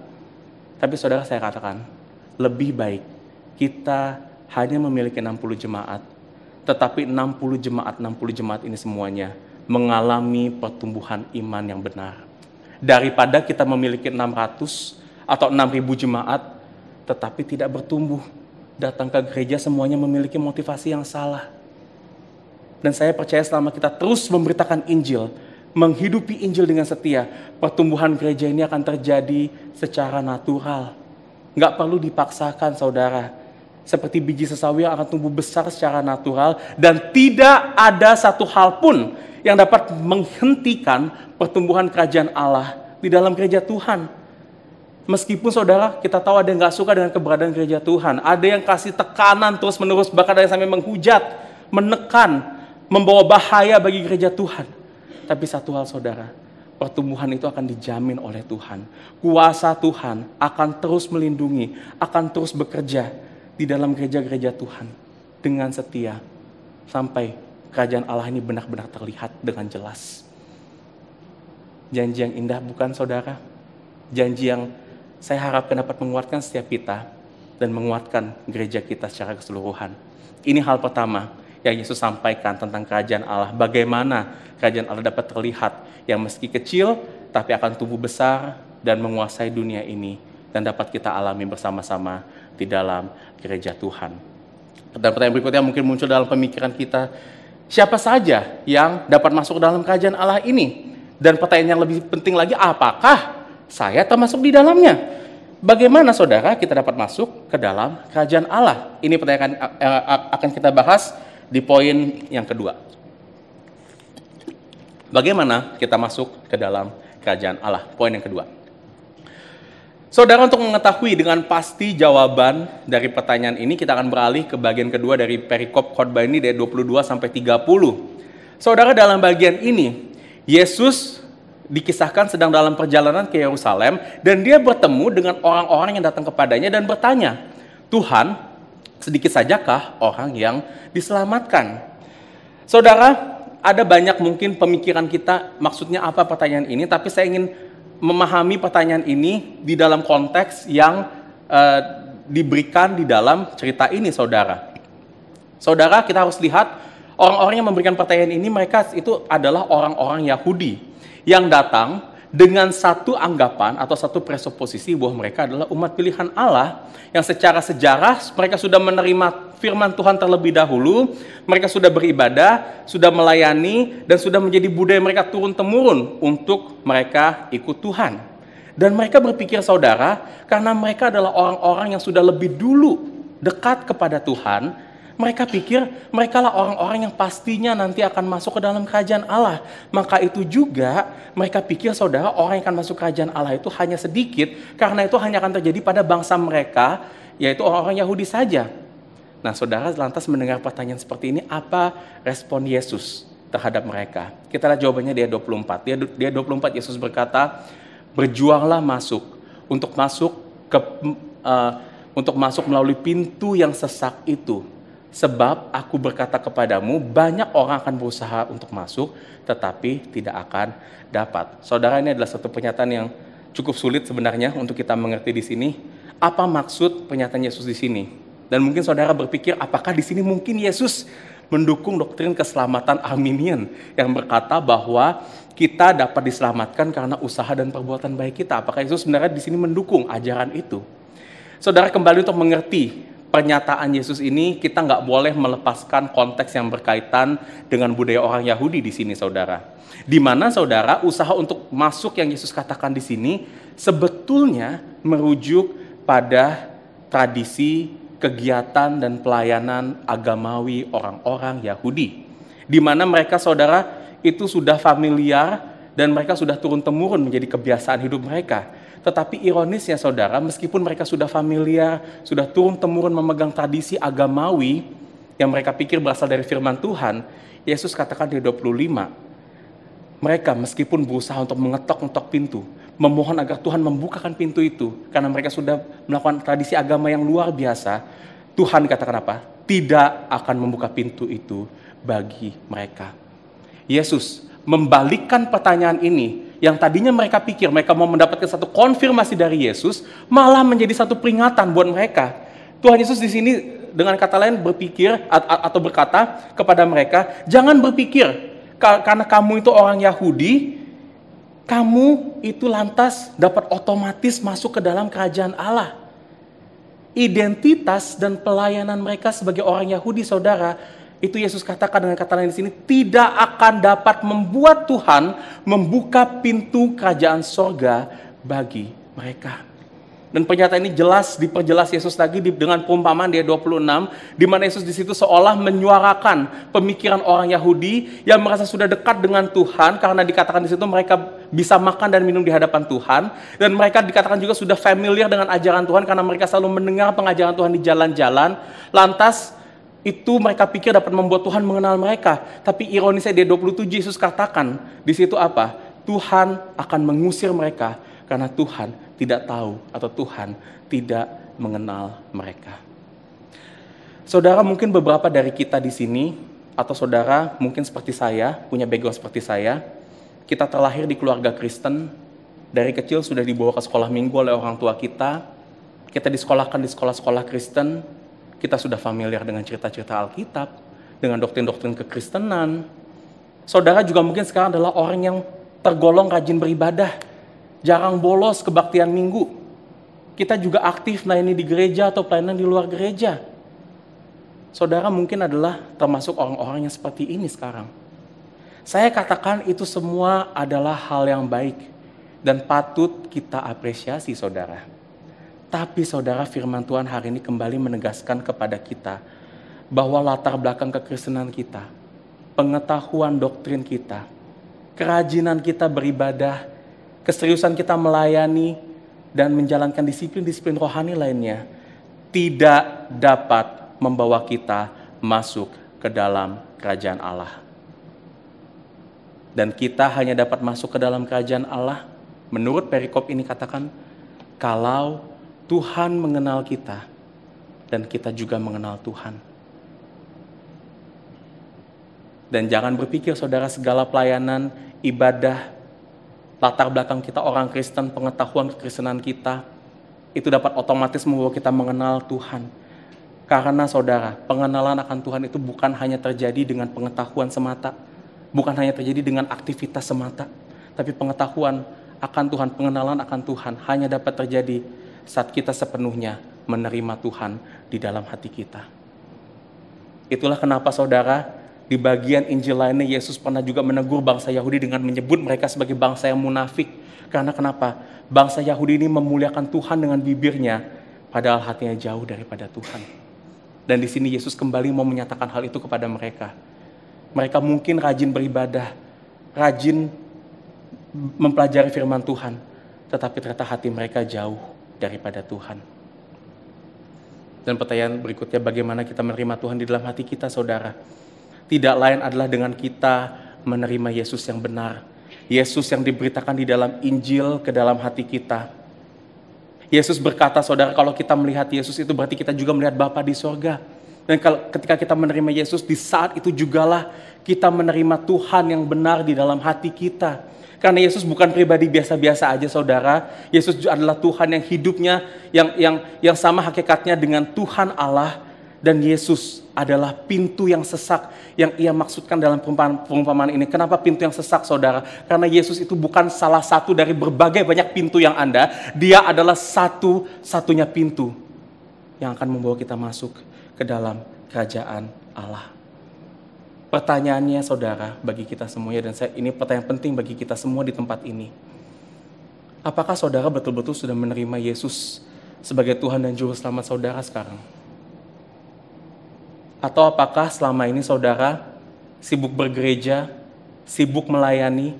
B: Tapi saudara, saya katakan, lebih baik kita hanya memiliki 60 jemaat, tetapi 60 jemaat ini semuanya mengalami pertumbuhan iman yang benar. Daripada kita memiliki 600 atau 6.000 jemaat, tetapi tidak bertumbuh. Datang ke gereja semuanya memiliki motivasi yang salah. Dan saya percaya selama kita terus memberitakan Injil, menghidupi Injil dengan setia, pertumbuhan gereja ini akan terjadi secara natural. Nggak perlu dipaksakan, saudara. Seperti biji sesawi yang akan tumbuh besar secara natural, dan tidak ada satu hal pun yang dapat menghentikan pertumbuhan kerajaan Allah di dalam gereja Tuhan. Meskipun saudara, kita tahu ada yang gak suka dengan keberadaan gereja Tuhan. Ada yang kasih tekanan terus menerus, bahkan ada yang sampai menghujat, menekan, membawa bahaya bagi gereja Tuhan. Tapi satu hal, saudara, pertumbuhan itu akan dijamin oleh Tuhan. Kuasa Tuhan akan terus melindungi, akan terus bekerja di dalam gereja-gereja Tuhan dengan setia. Sampai kerajaan Allah ini benar-benar terlihat dengan jelas. Janji yang indah bukan, saudara? Janji yang saya harapkan dapat menguatkan setiap kita dan menguatkan gereja kita secara keseluruhan. Ini hal pertama yang Yesus sampaikan tentang kerajaan Allah. Bagaimana kerajaan Allah dapat terlihat yang meski kecil tapi akan tumbuh besar dan menguasai dunia ini dan dapat kita alami bersama-sama di dalam gereja Tuhan. Dan pertanyaan berikutnya mungkin muncul dalam pemikiran kita, siapa saja yang dapat masuk dalam kerajaan Allah ini? Dan pertanyaan yang lebih penting lagi, apakah saya termasuk di dalamnya? Bagaimana, saudara, kita dapat masuk ke dalam kerajaan Allah? Ini pertanyaan akan kita bahas di poin yang kedua. Bagaimana kita masuk ke dalam kerajaan Allah? Poin yang kedua. Saudara, untuk mengetahui dengan pasti jawaban dari pertanyaan ini, kita akan beralih ke bagian kedua dari perikop khotbah ini dari 22 sampai 30. Saudara, dalam bagian ini, Yesus dikisahkan sedang dalam perjalanan ke Yerusalem dan dia bertemu dengan orang-orang yang datang kepadanya dan bertanya, Tuhan, sedikit sajakah orang yang diselamatkan? Saudara, ada banyak mungkin pemikiran kita, maksudnya apa pertanyaan ini, tapi saya ingin memahami pertanyaan ini di dalam konteks yang diberikan di dalam cerita ini, saudara. Saudara, kita harus lihat orang-orang yang memberikan pertanyaan ini, mereka itu adalah orang-orang Yahudi yang datang dengan satu anggapan atau satu presuposisi bahwa mereka adalah umat pilihan Allah yang secara sejarah mereka sudah menerima firman Tuhan terlebih dahulu, mereka sudah beribadah, sudah melayani, dan sudah menjadi budaya mereka turun-temurun untuk mereka ikut Tuhan. Dan mereka berpikir, saudara, karena mereka adalah orang-orang yang sudah lebih dulu dekat kepada Tuhan, mereka pikir mereka lah orang-orang yang pastinya nanti akan masuk ke dalam kerajaan Allah. Maka itu juga mereka pikir, saudara, orang yang akan masuk kerajaan Allah itu hanya sedikit, karena itu hanya akan terjadi pada bangsa mereka, yaitu orang-orang Yahudi saja. Nah, saudara lantas mendengar pertanyaan seperti ini, apa respon Yesus terhadap mereka? Kita lihat jawabannya di ayat 24. Di ayat 24 Yesus berkata, berjuanglah untuk masuk melalui pintu yang sesak itu. Sebab aku berkata kepadamu, banyak orang akan berusaha untuk masuk, tetapi tidak akan dapat. Saudara, ini adalah satu pernyataan yang cukup sulit sebenarnya untuk kita mengerti di sini. Apa maksud pernyataan Yesus di sini? Dan mungkin saudara berpikir, apakah di sini mungkin Yesus mendukung doktrin keselamatan Arminian yang berkata bahwa kita dapat diselamatkan karena usaha dan perbuatan baik kita? Apakah Yesus sebenarnya di sini mendukung ajaran itu? Saudara, kembali untuk mengerti pernyataan Yesus ini, kita nggak boleh melepaskan konteks yang berkaitan dengan budaya orang Yahudi di sini, saudara. Di mana, saudara, usaha untuk masuk yang Yesus katakan di sini sebetulnya merujuk pada tradisi, kegiatan, dan pelayanan agamawi orang-orang Yahudi. Di mana mereka, saudara, itu sudah familiar dan mereka sudah turun-temurun menjadi kebiasaan hidup mereka. Tetapi ironisnya, saudara, meskipun mereka sudah familiar, sudah turun-temurun memegang tradisi agamawi yang mereka pikir berasal dari firman Tuhan, Yesus katakan di 25, mereka meskipun berusaha untuk mengetok-ngetok pintu, memohon agar Tuhan membukakan pintu itu, karena mereka sudah melakukan tradisi agama yang luar biasa, Tuhan katakan apa? Tidak akan membuka pintu itu bagi mereka. Yesus membalikkan pertanyaan ini, yang tadinya mereka pikir mereka mau mendapatkan satu konfirmasi dari Yesus, malah menjadi satu peringatan buat mereka. Tuhan Yesus di sini dengan kata lain berpikir atau berkata kepada mereka, jangan berpikir karena kamu itu orang Yahudi, kamu itu lantas dapat otomatis masuk ke dalam kerajaan Allah. Identitas dan pelayanan mereka sebagai orang Yahudi, saudara, itu Yesus katakan dengan kata lain di sini, tidak akan dapat membuat Tuhan membuka pintu kerajaan sorga bagi mereka. Dan pernyataan ini diperjelas Yesus lagi dengan perumpamaan di ayat 26, di mana Yesus di situ seolah menyuarakan pemikiran orang Yahudi yang merasa sudah dekat dengan Tuhan, karena dikatakan di situ mereka bisa makan dan minum di hadapan Tuhan, dan mereka dikatakan juga sudah familiar dengan ajaran Tuhan karena mereka selalu mendengar pengajaran Tuhan di jalan-jalan. Lantas itu mereka pikir dapat membuat Tuhan mengenal mereka. Tapi ironisnya di 27 Yesus katakan di situ apa? Tuhan akan mengusir mereka karena Tuhan tidak tahu atau Tuhan tidak mengenal mereka. Saudara, mungkin beberapa dari kita di sini atau saudara mungkin seperti saya, punya background seperti saya, kita terlahir di keluarga Kristen, dari kecil sudah dibawa ke sekolah minggu oleh orang tua kita disekolahkan di sekolah-sekolah Kristen. Kita sudah familiar dengan cerita-cerita Alkitab, dengan doktrin-doktrin kekristenan. Saudara juga mungkin sekarang adalah orang yang tergolong rajin beribadah, jarang bolos kebaktian minggu. Kita juga aktif melayani di gereja atau pelayanan di luar gereja. Saudara mungkin adalah termasuk orang-orang yang seperti ini sekarang. Saya katakan itu semua adalah hal yang baik dan patut kita apresiasi, saudara. Tapi saudara, firman Tuhan hari ini kembali menegaskan kepada kita bahwa latar belakang kekristenan kita, pengetahuan doktrin kita, kerajinan kita beribadah, keseriusan kita melayani, dan menjalankan disiplin-disiplin rohani lainnya, tidak dapat membawa kita masuk ke dalam kerajaan Allah. Dan kita hanya dapat masuk ke dalam kerajaan Allah, menurut perikop ini katakan, kalau Tuhan mengenal kita, dan kita juga mengenal Tuhan. Dan jangan berpikir, saudara, segala pelayanan, ibadah, latar belakang kita orang Kristen, pengetahuan kekristenan kita, itu dapat otomatis membawa kita mengenal Tuhan. Karena saudara, pengenalan akan Tuhan itu bukan hanya terjadi dengan pengetahuan semata, bukan hanya terjadi dengan aktivitas semata, tapi pengetahuan akan Tuhan, pengenalan akan Tuhan hanya dapat terjadi saat kita sepenuhnya menerima Tuhan di dalam hati kita. Itulah kenapa saudara, di bagian Injil lainnya Yesus pernah juga menegur bangsa Yahudi dengan menyebut mereka sebagai bangsa yang munafik. Karena kenapa? Bangsa Yahudi ini memuliakan Tuhan dengan bibirnya, padahal hatinya jauh daripada Tuhan. Dan di sini Yesus kembali mau menyatakan hal itu kepada mereka. Mereka mungkin rajin beribadah, rajin mempelajari firman Tuhan, tetapi ternyata hati mereka jauh daripada Tuhan. Dan pertanyaan berikutnya, bagaimana kita menerima Tuhan di dalam hati kita, saudara? Tidak lain adalah dengan kita menerima Yesus yang benar. Yesus yang diberitakan di dalam Injil ke dalam hati kita. Yesus berkata, saudara, kalau kita melihat Yesus itu berarti kita juga melihat Bapa di sorga. Dan ketika kita menerima Yesus, di saat itu jugalah kita menerima Tuhan yang benar di dalam hati kita. Karena Yesus bukan pribadi biasa-biasa aja, saudara. Yesus adalah Tuhan yang hidupnya, yang sama hakikatnya dengan Tuhan Allah. Dan Yesus adalah pintu yang sesak yang ia maksudkan dalam perumpamaan ini. Kenapa pintu yang sesak, saudara? Karena Yesus itu bukan salah satu dari berbagai banyak pintu yang ada. Dia adalah satu-satunya pintu yang akan membawa kita masuk ke dalam kerajaan Allah. Pertanyaannya, saudara, bagi kita semuanya, dan ini pertanyaan penting bagi kita semua di tempat ini. Apakah saudara betul-betul sudah menerima Yesus sebagai Tuhan dan Juru Selamat saudara sekarang? Atau apakah selama ini saudara sibuk bergereja, sibuk melayani,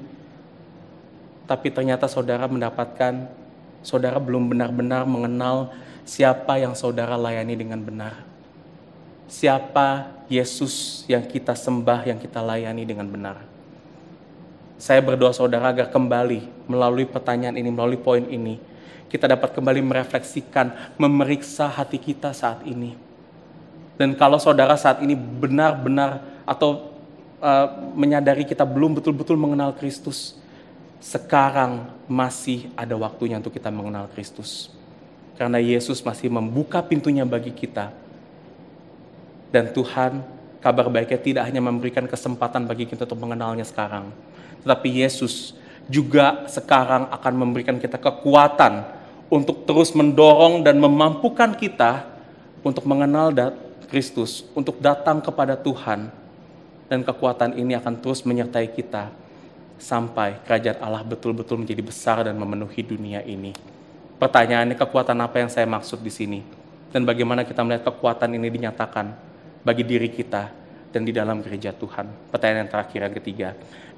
B: tapi ternyata saudara belum benar-benar mengenal siapa yang saudara layani dengan benar. Siapa Yesus yang kita sembah, yang kita layani dengan benar. Saya berdoa saudara agar kembali melalui pertanyaan ini, melalui poin ini, kita dapat kembali merefleksikan, memeriksa hati kita saat ini. Dan kalau saudara saat ini benar-benar atau menyadari kita belum betul-betul mengenal Kristus, sekarang masih ada waktunya untuk kita mengenal Kristus. Karena Yesus masih membuka pintunya bagi kita. Dan Tuhan, kabar baiknya tidak hanya memberikan kesempatan bagi kita untuk mengenalnya sekarang, tetapi Yesus juga sekarang akan memberikan kita kekuatan untuk terus mendorong dan memampukan kita untuk mengenal Kristus, untuk datang kepada Tuhan. Dan kekuatan ini akan terus menyertai kita sampai kerajaan Allah betul-betul menjadi besar dan memenuhi dunia ini. Pertanyaannya, kekuatan apa yang saya maksud di sini? Dan bagaimana kita melihat kekuatan ini dinyatakan bagi diri kita dan di dalam gereja Tuhan? Pertanyaan yang terakhir, yang ketiga,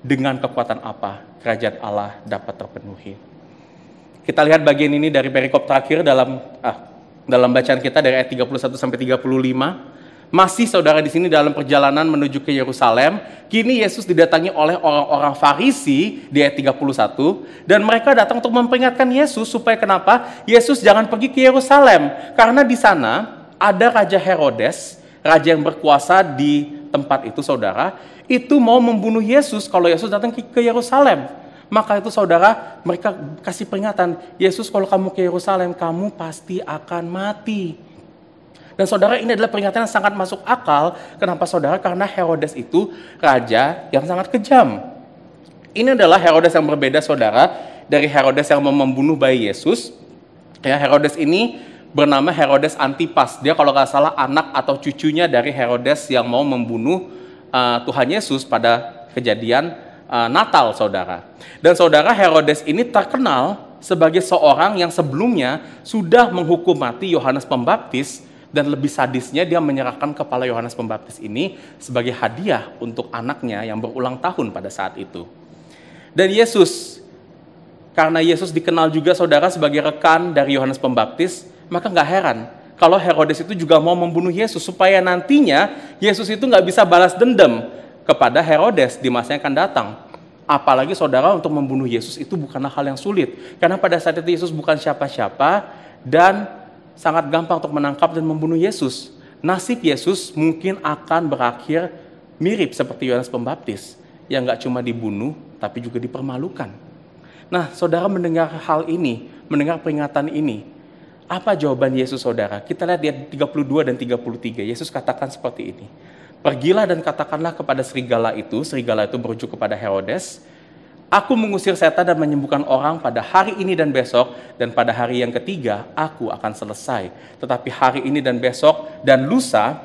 B: dengan kekuatan apa kerajaan Allah dapat terpenuhi? Kita lihat bagian ini dari perikop terakhir dalam bacaan kita dari ayat 31 sampai 35. Masih saudara di sini dalam perjalanan menuju ke Yerusalem, kini Yesus didatangi oleh orang-orang Farisi di ayat 31, dan mereka datang untuk memperingatkan Yesus supaya kenapa? Yesus jangan pergi ke Yerusalem, karena di sana ada Raja Herodes, raja yang berkuasa di tempat itu, saudara, itu mau membunuh Yesus kalau Yesus datang ke Yerusalem. Maka itu saudara, mereka kasih peringatan, Yesus kalau kamu ke Yerusalem, kamu pasti akan mati. Dan saudara, ini adalah peringatan yang sangat masuk akal. Kenapa saudara? Karena Herodes itu raja yang sangat kejam. Ini adalah Herodes yang berbeda, saudara, dari Herodes yang mau membunuh bayi Yesus. Ya, Herodes ini bernama Herodes Antipas. Dia kalau nggak salah anak atau cucunya dari Herodes yang mau membunuh Tuhan Yesus pada kejadian Natal, saudara. Dan saudara, Herodes ini terkenal sebagai seorang yang sebelumnya sudah menghukum mati Yohanes Pembaptis, dan lebih sadisnya dia menyerahkan kepala Yohanes Pembaptis ini sebagai hadiah untuk anaknya yang berulang tahun pada saat itu. Dan Yesus, karena Yesus dikenal juga saudara sebagai rekan dari Yohanes Pembaptis, maka nggak heran kalau Herodes itu juga mau membunuh Yesus, supaya nantinya Yesus itu nggak bisa balas dendam kepada Herodes di masa yang akan datang. Apalagi saudara, untuk membunuh Yesus itu bukanlah hal yang sulit, karena pada saat itu Yesus bukan siapa-siapa dan sangat gampang untuk menangkap dan membunuh Yesus. Nasib Yesus mungkin akan berakhir mirip seperti Yohanes Pembaptis, yang nggak cuma dibunuh tapi juga dipermalukan. Nah, saudara mendengar hal ini, mendengar peringatan ini, Apa jawaban Yesus, saudara? Kita lihat di ayat 32 dan 33. Yesus katakan seperti ini. Pergilah dan katakanlah kepada serigala itu merujuk kepada Herodes, aku mengusir setan dan menyembuhkan orang pada hari ini dan besok, dan pada hari yang ketiga aku akan selesai. Tetapi hari ini dan besok dan lusa,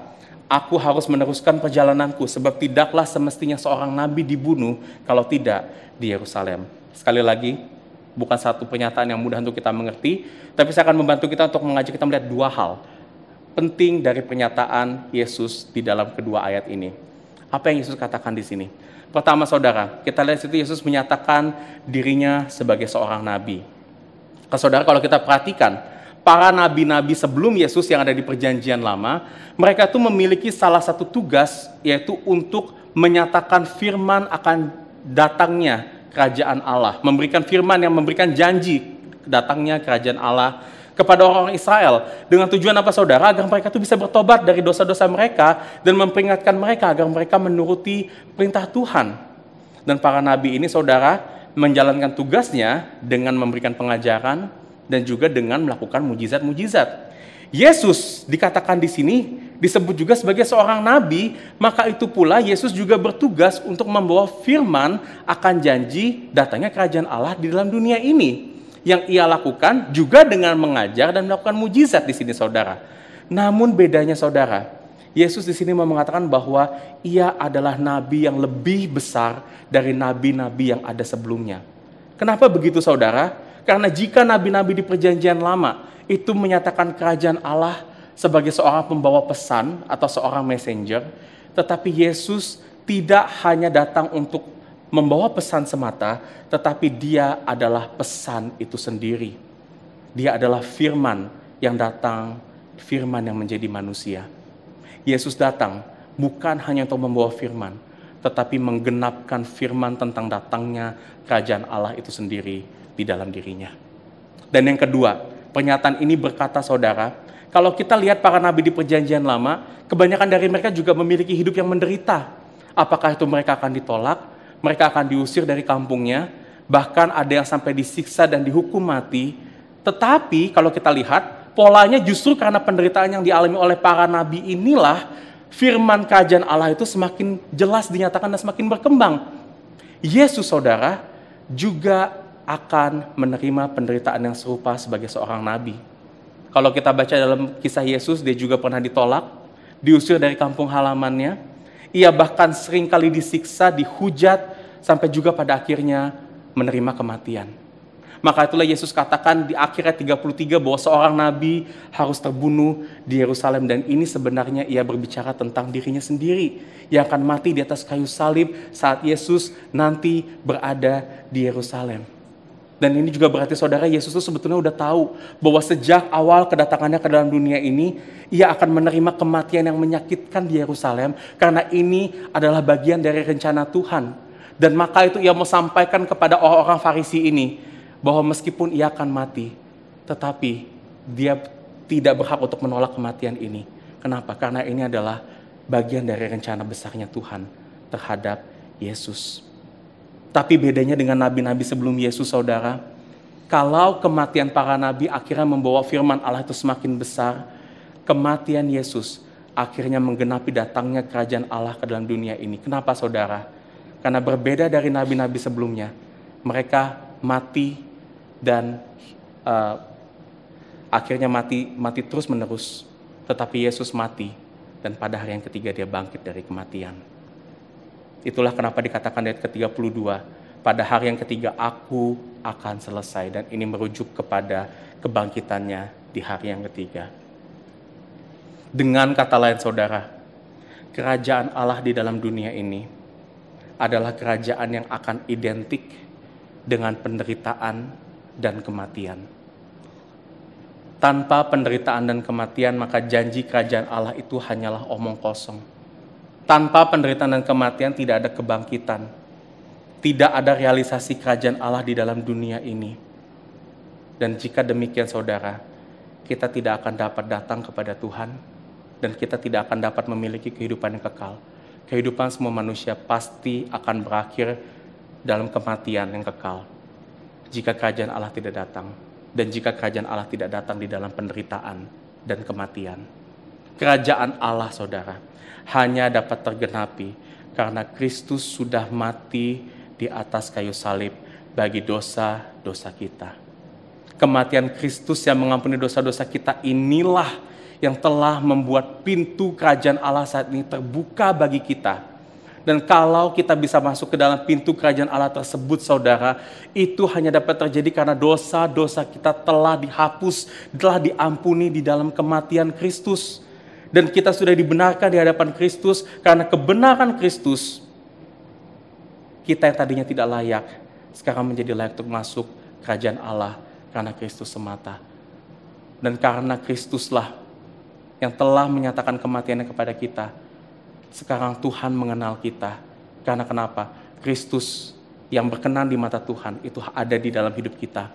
B: aku harus meneruskan perjalananku, sebab tidaklah semestinya seorang nabi dibunuh kalau tidak di Yerusalem. Sekali lagi, bukan satu pernyataan yang mudah untuk kita mengerti, tapi saya akan membantu kita untuk mengajak kita melihat dua hal penting dari pernyataan Yesus di dalam kedua ayat ini. Apa yang Yesus katakan di sini? Pertama, saudara, kita lihat situ Yesus menyatakan dirinya sebagai seorang nabi. Saudara, kalau kita perhatikan, para nabi-nabi sebelum Yesus yang ada di perjanjian lama, mereka itu memiliki salah satu tugas, yaitu untuk menyatakan firman akan datangnya kerajaan Allah, memberikan firman yang memberikan janji datangnya kerajaan Allah kepada orang Israel. Dengan tujuan apa, saudara? Agar mereka itu bisa bertobat dari dosa-dosa mereka dan memperingatkan mereka agar mereka menuruti perintah Tuhan. Dan para nabi ini, saudara, menjalankan tugasnya dengan memberikan pengajaran dan juga dengan melakukan mujizat-mujizat. Yesus dikatakan di sini disebut juga sebagai seorang nabi, maka itu pula Yesus juga bertugas untuk membawa firman akan janji datangnya kerajaan Allah di dalam dunia ini. Yang ia lakukan juga dengan mengajar dan melakukan mujizat di sini, saudara. Namun bedanya, saudara, Yesus di sini mau mengatakan bahwa ia adalah nabi yang lebih besar dari nabi-nabi yang ada sebelumnya. Kenapa begitu, saudara? Karena jika nabi-nabi di perjanjian lama itu menyatakan kerajaan Allah sebagai seorang pembawa pesan atau seorang messenger, tetapi Yesus tidak hanya datang untuk membawa pesan semata, tetapi dia adalah pesan itu sendiri. Dia adalah firman yang datang, firman yang menjadi manusia. Yesus datang bukan hanya untuk membawa firman, tetapi menggenapkan firman tentang datangnya kerajaan Allah itu sendiri di dalam dirinya. Dan yang kedua, pernyataan ini berkata, saudara, kalau kita lihat para nabi di perjanjian lama, kebanyakan dari mereka juga memiliki hidup yang menderita. Apakah itu mereka akan ditolak? Mereka akan diusir dari kampungnya, bahkan ada yang sampai disiksa dan dihukum mati. Tetapi kalau kita lihat, polanya justru karena penderitaan yang dialami oleh para nabi inilah, firman kerajaan Allah itu semakin jelas dinyatakan dan semakin berkembang. Yesus, saudara, juga akan menerima penderitaan yang serupa sebagai seorang nabi. Kalau kita baca dalam kisah Yesus, dia juga pernah ditolak, diusir dari kampung halamannya. Ia bahkan sering kali disiksa, dihujat, sampai juga pada akhirnya menerima kematian. Maka itulah Yesus katakan di akhir ayat 33 bahwa seorang nabi harus terbunuh di Yerusalem. Dan ini sebenarnya ia berbicara tentang dirinya sendiri yang akan mati di atas kayu salib saat Yesus nanti berada di Yerusalem. Dan ini juga berarti, saudara, Yesus itu sebetulnya udah tahu bahwa sejak awal kedatangannya ke dalam dunia ini, ia akan menerima kematian yang menyakitkan di Yerusalem, karena ini adalah bagian dari rencana Tuhan. Dan maka itu ia mau sampaikan kepada orang-orang Farisi ini, bahwa meskipun ia akan mati, tetapi dia tidak berhak untuk menolak kematian ini. Kenapa? Karena ini adalah bagian dari rencana besarnya Tuhan terhadap Yesus. Tapi bedanya dengan nabi-nabi sebelum Yesus, saudara, kalau kematian para nabi akhirnya membawa firman Allah itu semakin besar, kematian Yesus akhirnya menggenapi datangnya kerajaan Allah ke dalam dunia ini. Kenapa, saudara? Karena berbeda dari nabi-nabi sebelumnya, mereka mati dan akhirnya mati terus menerus. Tetapi Yesus mati dan pada hari yang ketiga dia bangkit dari kematian. Itulah kenapa dikatakan ayat ke-32, pada hari yang ketiga aku akan selesai. Dan ini merujuk kepada kebangkitannya di hari yang ketiga. Dengan kata lain, saudara, kerajaan Allah di dalam dunia ini adalah kerajaan yang akan identik dengan penderitaan dan kematian. Tanpa penderitaan dan kematian, maka janji kerajaan Allah itu hanyalah omong kosong. Tanpa penderitaan dan kematian tidak ada kebangkitan. Tidak ada realisasi kerajaan Allah di dalam dunia ini. Dan jika demikian, saudara, kita tidak akan dapat datang kepada Tuhan dan kita tidak akan dapat memiliki kehidupan yang kekal. Kehidupan semua manusia pasti akan berakhir dalam kematian yang kekal jika kerajaan Allah tidak datang. dan jika kerajaan Allah tidak datang di dalam penderitaan dan kematian. Kerajaan Allah, saudara, hanya dapat tergenapi karena Kristus sudah mati di atas kayu salib bagi dosa-dosa kita. Kematian Kristus yang mengampuni dosa-dosa kita inilah yang telah membuat pintu kerajaan Allah saat ini terbuka bagi kita. Dan kalau kita bisa masuk ke dalam pintu kerajaan Allah tersebut, saudara, itu hanya dapat terjadi karena dosa-dosa kita telah dihapus, telah diampuni di dalam kematian Kristus. Dan kita sudah dibenarkan di hadapan Kristus karena kebenaran Kristus. Kita yang tadinya tidak layak, sekarang menjadi layak untuk masuk kerajaan Allah karena Kristus semata. Dan karena Kristuslah yang telah menyatakan kematiannya kepada kita, sekarang Tuhan mengenal kita. Karena kenapa? Kristus yang berkenan di mata Tuhan itu ada di dalam hidup kita,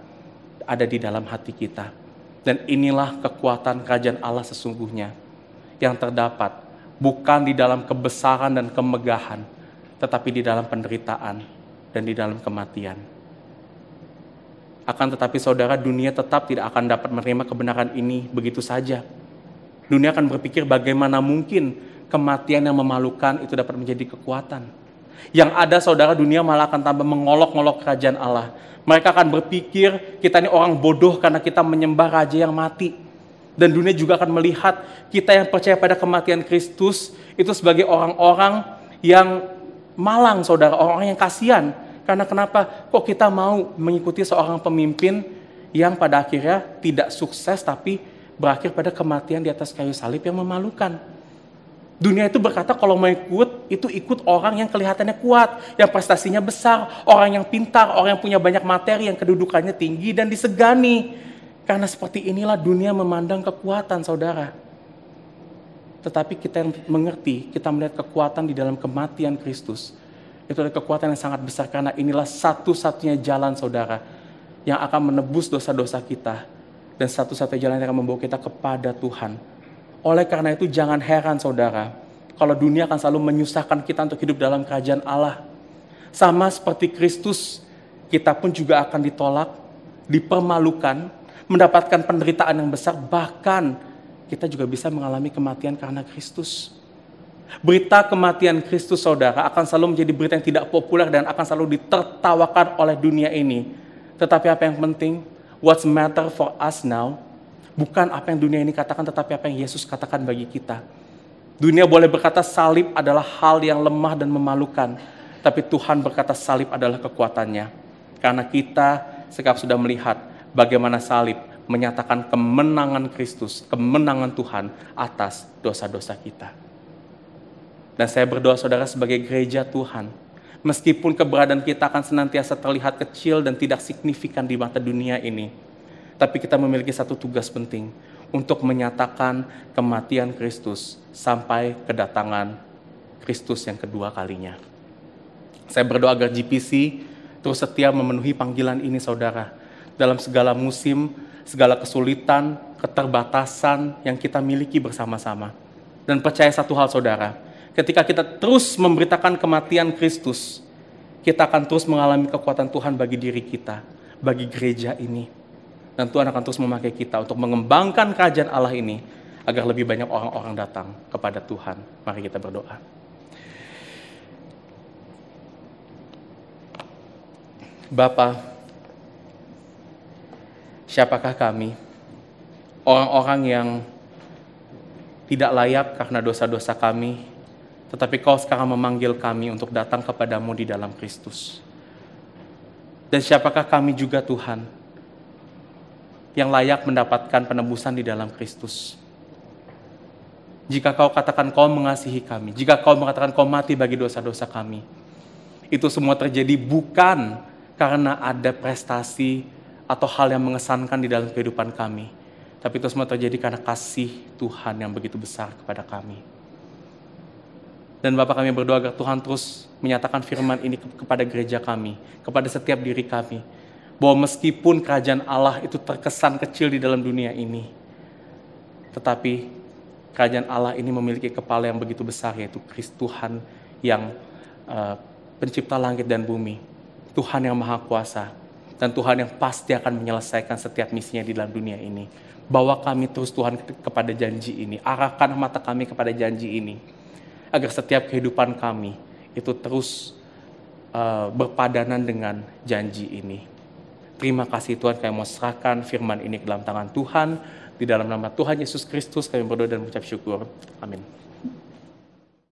B: ada di dalam hati kita. Dan inilah kekuatan kerajaan Allah sesungguhnya yang terdapat bukan di dalam kebesaran dan kemegahan, tetapi di dalam penderitaan dan di dalam kematian. Akan tetapi saudara, dunia tetap tidak akan dapat menerima kebenaran ini begitu saja. Dunia akan berpikir bagaimana mungkin kematian yang memalukan itu dapat menjadi kekuatan. Yang ada saudara, dunia malah akan tambah mengolok-ngolok kerajaan Allah. Mereka akan berpikir kita ini orang bodoh karena kita menyembah raja yang mati. Dan dunia juga akan melihat kita yang percaya pada kematian Kristus itu sebagai orang-orang yang malang, saudara, orang-orang yang kasihan. Karena kenapa? Kok kita mau mengikuti seorang pemimpin yang pada akhirnya tidak sukses tapi berakhir pada kematian di atas kayu salib yang memalukan. Dunia itu berkata kalau mau ikut, itu ikut orang yang kelihatannya kuat, yang prestasinya besar, orang yang pintar, orang yang punya banyak materi, yang kedudukannya tinggi dan disegani. Karena seperti inilah dunia memandang kekuatan, saudara. Tetapi kita yang mengerti, kita melihat kekuatan di dalam kematian Kristus. Itu adalah kekuatan yang sangat besar karena inilah satu-satunya jalan, saudara, yang akan menebus dosa-dosa kita. Dan satu-satunya jalan yang akan membawa kita kepada Tuhan. Oleh karena itu jangan heran, saudara, kalau dunia akan selalu menyusahkan kita untuk hidup dalam kerajaan Allah. Sama seperti Kristus, kita pun juga akan ditolak, dipermalukan, mendapatkan penderitaan yang besar, bahkan kita juga bisa mengalami kematian karena Kristus. Berita kematian Kristus, saudara, akan selalu menjadi berita yang tidak populer dan akan selalu ditertawakan oleh dunia ini. Tetapi apa yang penting, what's matter for us now, bukan apa yang dunia ini katakan, tetapi apa yang Yesus katakan bagi kita. Dunia boleh berkata salib adalah hal yang lemah dan memalukan, tapi Tuhan berkata salib adalah kekuatannya. Karena kita sekarang sudah melihat bagaimana salib menyatakan kemenangan Kristus, kemenangan Tuhan atas dosa-dosa kita. Dan saya berdoa, saudara, sebagai gereja Tuhan, meskipun keberadaan kita akan senantiasa terlihat kecil dan tidak signifikan di mata dunia ini, tapi kita memiliki satu tugas penting untuk menyatakan kematian Kristus sampai kedatangan Kristus yang kedua kalinya. Saya berdoa agar GPC terus setia memenuhi panggilan ini, saudara, dalam segala musim, segala kesulitan, keterbatasan yang kita miliki bersama-sama. Dan percaya satu hal, saudara, ketika kita terus memberitakan kematian Kristus, kita akan terus mengalami kekuatan Tuhan bagi diri kita, bagi gereja ini. Dan Tuhan akan terus memakai kita untuk mengembangkan kerajaan Allah ini, agar lebih banyak orang-orang datang kepada Tuhan. Mari kita berdoa. Bapa, siapakah kami? Orang-orang yang tidak layak karena dosa-dosa kami, tetapi Kau sekarang memanggil kami untuk datang kepadamu di dalam Kristus. Dan siapakah kami juga, Tuhan, yang layak mendapatkan penebusan di dalam Kristus? Jika Kau katakan Kau mengasihi kami, jika Kau mengatakan Kau mati bagi dosa-dosa kami, itu semua terjadi bukan karena ada prestasi atau hal yang mengesankan di dalam kehidupan kami, tapi itu semua terjadi karena kasih Tuhan yang begitu besar kepada kami. Dan Bapak, kami berdoa agar Tuhan terus menyatakan firman ini kepada gereja kami, kepada setiap diri kami, bahwa meskipun kerajaan Allah itu terkesan kecil di dalam dunia ini, tetapi kerajaan Allah ini memiliki kepala yang begitu besar, yaitu Kristus, Tuhan yang pencipta langit dan bumi, Tuhan yang maha kuasa, Dan Tuhan yang pasti akan menyelesaikan setiap misinya di dalam dunia ini. Bawa kami terus Tuhan kepada janji ini. Arahkan mata kami kepada janji ini. Agar setiap kehidupan kami itu terus berpadanan dengan janji ini. Terima kasih Tuhan, kami mau serahkan firman ini ke dalam tangan Tuhan. Di dalam nama Tuhan Yesus Kristus kami berdoa dan mengucap syukur. Amin.